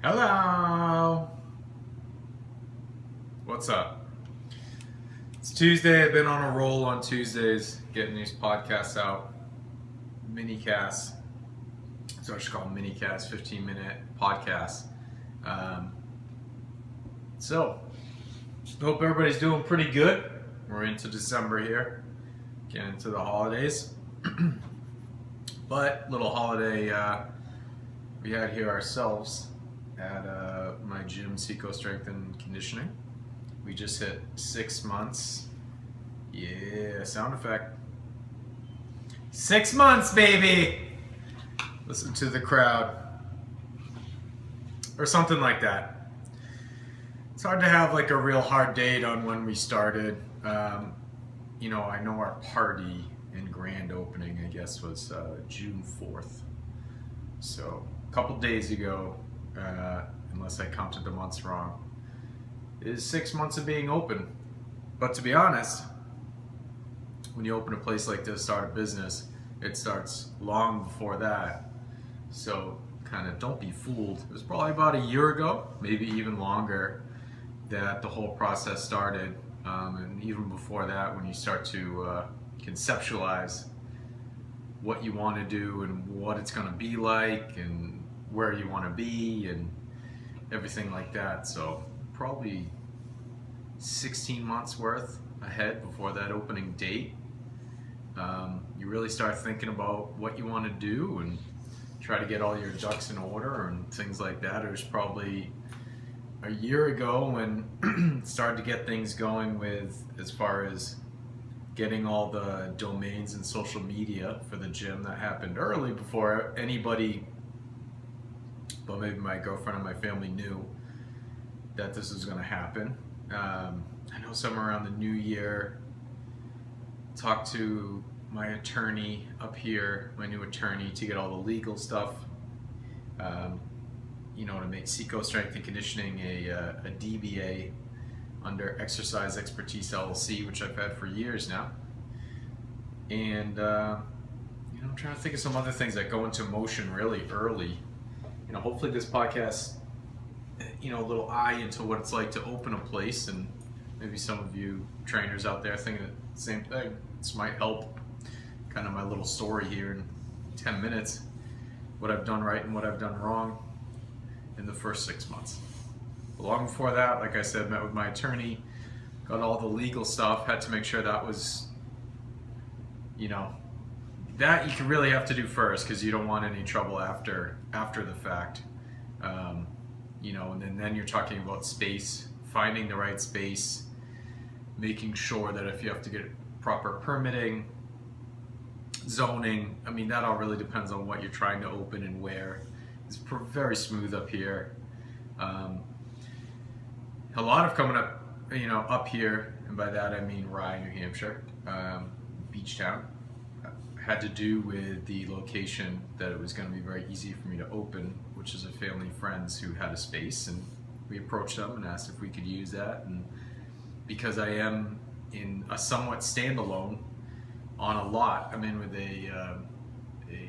Hello! What's up? It's Tuesday. I've been on a roll on Tuesdays, getting these podcasts out. Mini casts. So I should call them mini casts, 15-minute podcasts. So, hope everybody's doing pretty good. We're into December here, getting into the holidays. But, little holiday we had here ourselves at my gym, Seco Strength and Conditioning. We just hit 6 months. Yeah, sound effect. 6 months, baby! Listen to the crowd. Or something like that. It's hard to have like a real hard date on when we started. I know our party and grand opening, I guess, was June 4th. So, a couple days ago, unless I counted the months wrong, is 6 months of being open. But to be honest, when you open a place like this, start a business, it starts long before that. So kind of don't be fooled. It was probably about a year ago, maybe even longer, that the whole process started. And even before that, when you start to conceptualize what you want to do and what it's going to be like and where you want to be and everything like that. So probably 16 months worth ahead before that opening date. You really start thinking about what you want to do and try to get all your ducks in order and things like that. It was probably a year ago when started to get things going with as far as getting all the domains and social media for the gym. That happened early before anybody, but maybe my girlfriend and my family knew that this was going to happen. I know somewhere around the new year, talked to my attorney up here, my new attorney, to get all the legal stuff, to make Seco Strength and Conditioning a DBA under Exercise Expertise LLC, which I've had for years now. And, I'm trying to think of some other things that go into motion really early. Hopefully this podcast, a little eye into what it's like to open a place, and maybe some of you trainers out there thinking the same thing. This might help kind of my little story here in 10 minutes, what I've done right and what I've done wrong in the first 6 months. But long before that, like I said, met with my attorney, got all the legal stuff, had to make sure that was, that you can really have to do first because you don't want any trouble after the fact. And then you're talking about space, finding the right space, making sure that if you have to get proper permitting, zoning, that all really depends on what you're trying to open and where. It's very smooth up here. A lot of coming up, up here, and by that I mean Rye, New Hampshire, beach town, had to do with the location that it was going to be very easy for me to open, which is a family of friends who had a space, and we approached them and asked if we could use that. And because I am in a somewhat standalone on a lot, I'm in with a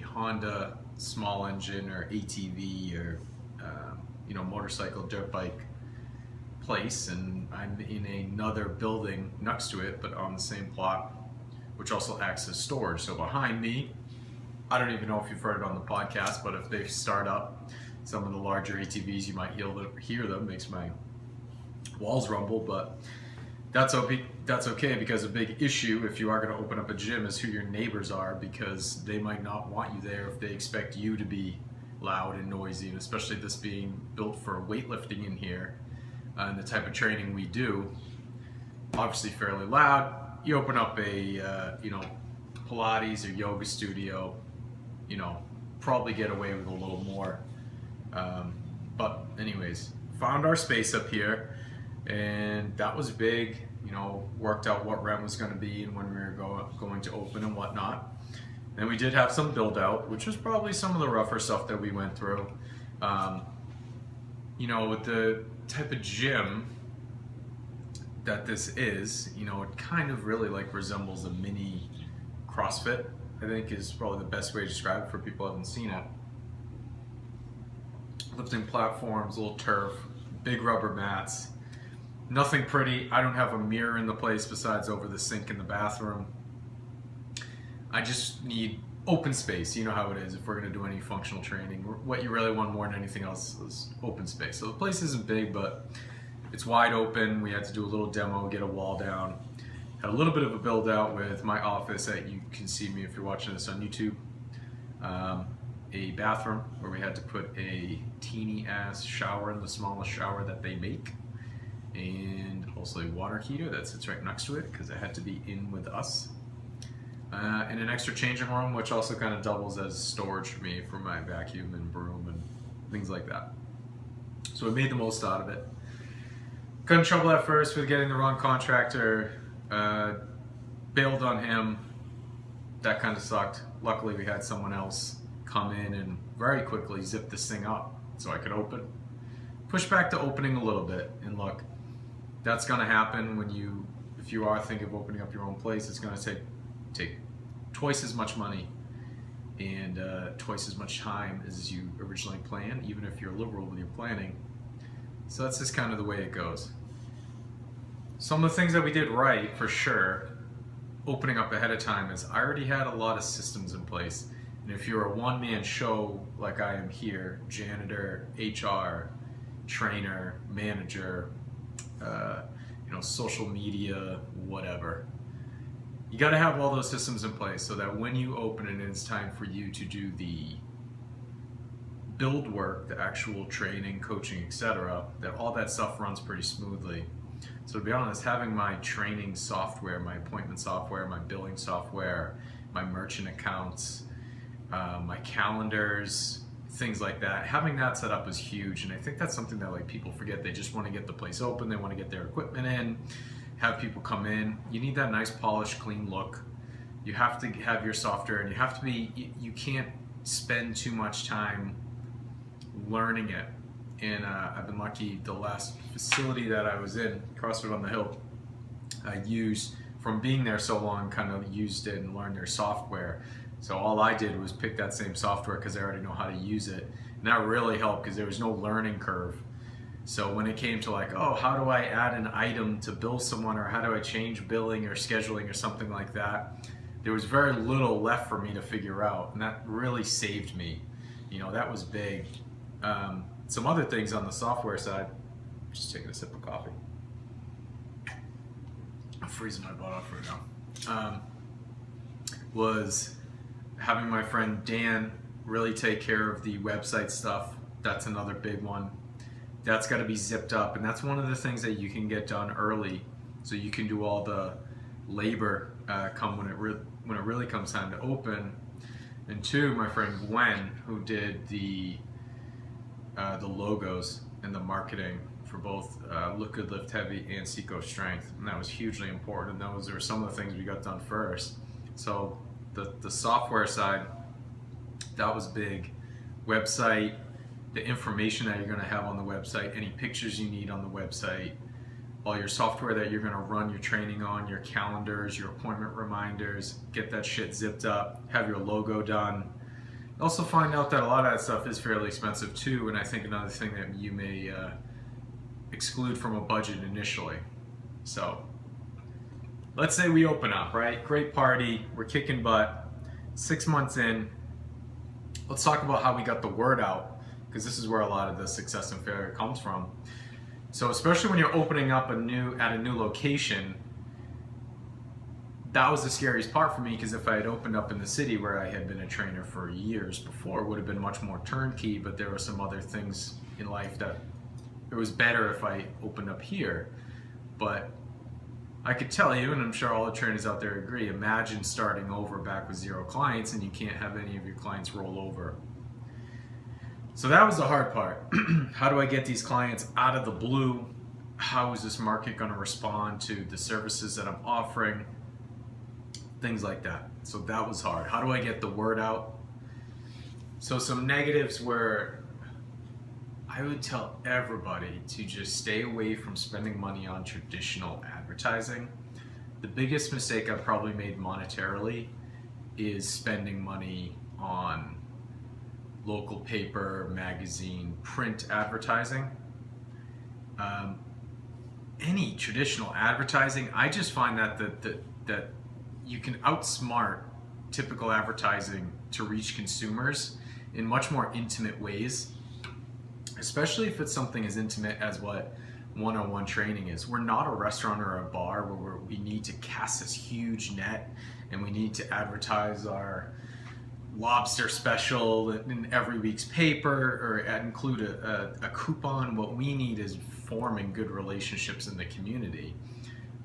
Honda small engine or ATV or motorcycle, dirt bike place, and I'm in another building next to it, but on the same plot, which also acts as storage. So behind me, I don't even know if you've heard it on the podcast, but if they start up some of the larger ATVs, you might hear them. Makes my walls rumble, but that's okay, because a big issue if you are going to open up a gym is who your neighbors are, because they might not want you there if they expect you to be loud and noisy, and especially this being built for weightlifting in here and the type of training we do, obviously fairly loud. You open up a Pilates or yoga studio, probably get away with a little more. But anyways, found our space up here, and that was big. Worked out what rent was going to be and when we were going to open and whatnot. And we did have some build out, which was probably some of the rougher stuff that we went through. With the type of gym that this is, it kind of really resembles a mini CrossFit, I think, is probably the best way to describe it for people who haven't seen it. lifting platforms, little turf, big rubber mats. Nothing pretty. I don't have a mirror in the place besides over the sink in the bathroom. I just need open space. You know how it is if we're going to do any functional training. What you really want more than anything else is open space. So the place isn't big, but it's wide open. We had to do a little demo, get a wall down. Had a little bit of a build out with my office that you can see me if you're watching this on YouTube. A bathroom where we had to put a teeny ass shower in the smallest shower that they make. And also a water heater that sits right next to it because it had to be in with us. And an extra changing room, which also kind of doubles as storage for me for my vacuum and broom and things like that. So we made the most out of it. Got in trouble at first with getting the wrong contractor. Bailed on him. That kind of sucked. Luckily we had someone else come in and very quickly zip this thing up so I could open. Push back the opening a little bit, and look, that's going to happen when if you are thinking of opening up your own place. It's going to take twice as much money and twice as much time as you originally planned, even if you're liberal with your planning. So that's just kind of the way it goes. Some of the things that we did right, for sure, opening up ahead of time, is I already had a lot of systems in place. And if you're a one-man show like I am here, janitor, HR, trainer, manager, social media, whatever, you got to have all those systems in place so that when you open and it's time for you to do the build work, the actual training, coaching, etc., that all that stuff runs pretty smoothly. So to be honest, having my training software, my appointment software, my billing software, my merchant accounts, my calendars, things like that, having that set up is huge. And I think that's something that people forget. They just want to get the place open, they want to get their equipment in, have people come in. You need that nice polished, clean look. You have to have your software, and you have to be, you can't spend too much time learning it. And I've been lucky, the last facility that I was in, CrossFit on the Hill, I used, from being there so long, kind of used it and learned their software. So all I did was pick that same software because I already know how to use it. And that really helped because there was no learning curve. So when it came to oh, how do I add an item to bill someone, or how do I change billing or scheduling or something like that, there was very little left for me to figure out. And that really saved me. That was big. Some other things on the software side, just taking a sip of coffee. I'm freezing my butt off right now. Was having my friend Dan really take care of the website stuff. That's another big one. That's got to be zipped up, and that's one of the things that you can get done early, so you can do all the labor come when it really comes time to open. And two, my friend Gwen, who did the logos and the marketing for both Look Good Lift Heavy and Seco Strength, and that was hugely important. And those are some of the things we got done first. So the software side, that was big. Website, the information that you're going to have on the website, any pictures you need on the website, all your software that you're going to run your training on, your calendars, your appointment reminders, get that shit zipped up, have your logo done. Also find out that a lot of that stuff is fairly expensive too, and I think another thing that you may exclude from a budget initially. So let's say we open up, right? Great party, we're kicking butt. 6 months in, let's talk about how we got the word out, because this is where a lot of the success and failure comes from. So especially when you're opening up at a new location, that was the scariest part for me, because if I had opened up in the city where I had been a trainer for years before, it would have been much more turnkey, but there were some other things in life that it was better if I opened up here. But I could tell you, and I'm sure all the trainers out there agree, imagine starting over back with 0 clients and you can't have any of your clients roll over. So that was the hard part. How do I get these clients out of the blue? How is this market going to respond to the services that I'm offering? Things like that. So that was hard. How do I get the word out? So some negatives were, I would tell everybody to just stay away from spending money on traditional advertising. The biggest mistake I've probably made monetarily is spending money on local paper, magazine, print advertising, any traditional advertising. I just find that you can outsmart typical advertising to reach consumers in much more intimate ways, especially if it's something as intimate as what one-on-one training is. We're not a restaurant or a bar where we need to cast this huge net and we need to advertise our lobster special in every week's paper or include a coupon. What we need is forming good relationships in the community.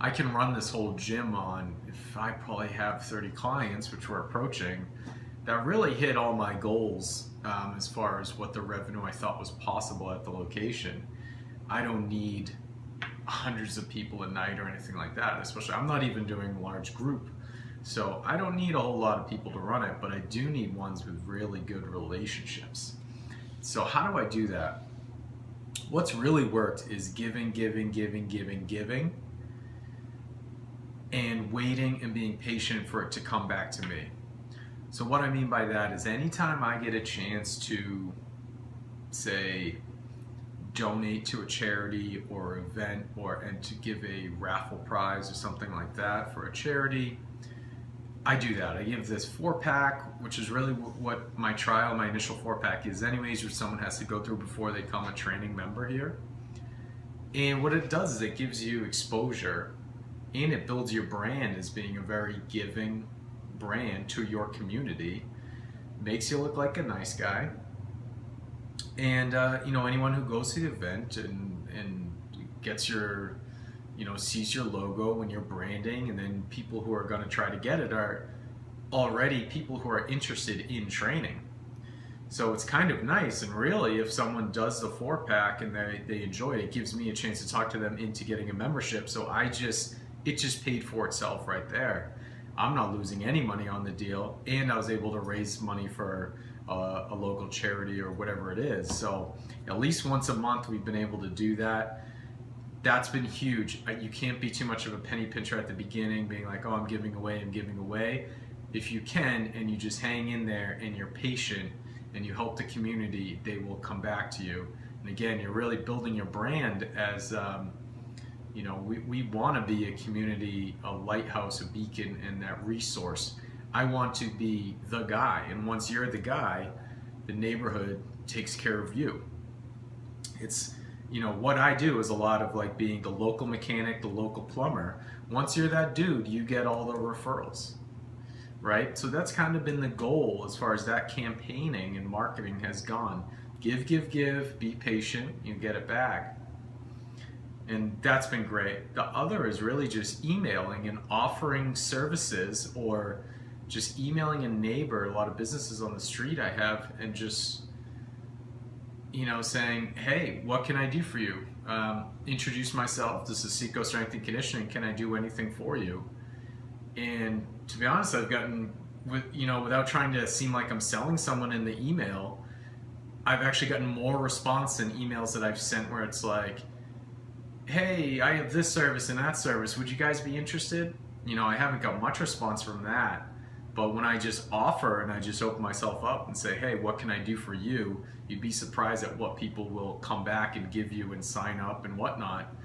I can run this whole gym on, if I probably have 30 clients, which we're approaching, that really hit all my goals as far as what the revenue I thought was possible at the location. I don't need hundreds of people a night or anything like that, especially I'm not even doing large group. So I don't need a whole lot of people to run it, but I do need ones with really good relationships. So how do I do that? What's really worked is giving, and waiting and being patient for it to come back to me. So what I mean by that is anytime I get a chance to, say, donate to a charity or event and to give a raffle prize or something like that for a charity, I do that. I give this 4-pack, which is really what my initial 4-pack is anyways, which someone has to go through before they become a training member here. And what it does is it gives you exposure and it builds your brand as being a very giving brand to your community, makes you look like a nice guy. And anyone who goes to the event and gets your, sees your logo when you're branding, and then people who are going to try to get it are already people who are interested in training. So it's kind of nice, and really if someone does the 4-pack and they enjoy it, it gives me a chance to talk to them into getting a membership. So it just paid for itself right there. I'm not losing any money on the deal, and I was able to raise money for a local charity or whatever it is. So at least once a month we've been able to do that. That's been huge. You can't be too much of a penny pincher at the beginning, being like, oh, I'm giving away. If you can, and you just hang in there and you're patient and you help the community, they will come back to you. And again, you're really building your brand as, we want to be a community, a lighthouse, a beacon, and that resource. I want to be the guy, and once you're the guy, the neighborhood takes care of you. It's, what I do is a lot of like being the local mechanic, the local plumber. Once you're that dude, you get all the referrals, right? So that's kind of been the goal as far as that campaigning and marketing has gone. Give, be patient, you get it back. And that's been great. The other is really just emailing and offering services, or just emailing a neighbor, a lot of businesses on the street I have, and just, saying, hey, what can I do for you? Introduce myself. This is Seco Strength and Conditioning. Can I do anything for you? And to be honest, I've gotten, without trying to seem like I'm selling someone in the email, I've actually gotten more response than emails that I've sent where it's like, hey, I have this service and that service. Would you guys be interested? I haven't got much response from that. But when I just offer and I just open myself up and say, hey, what can I do for you? You'd be surprised at what people will come back and give you and sign up and whatnot.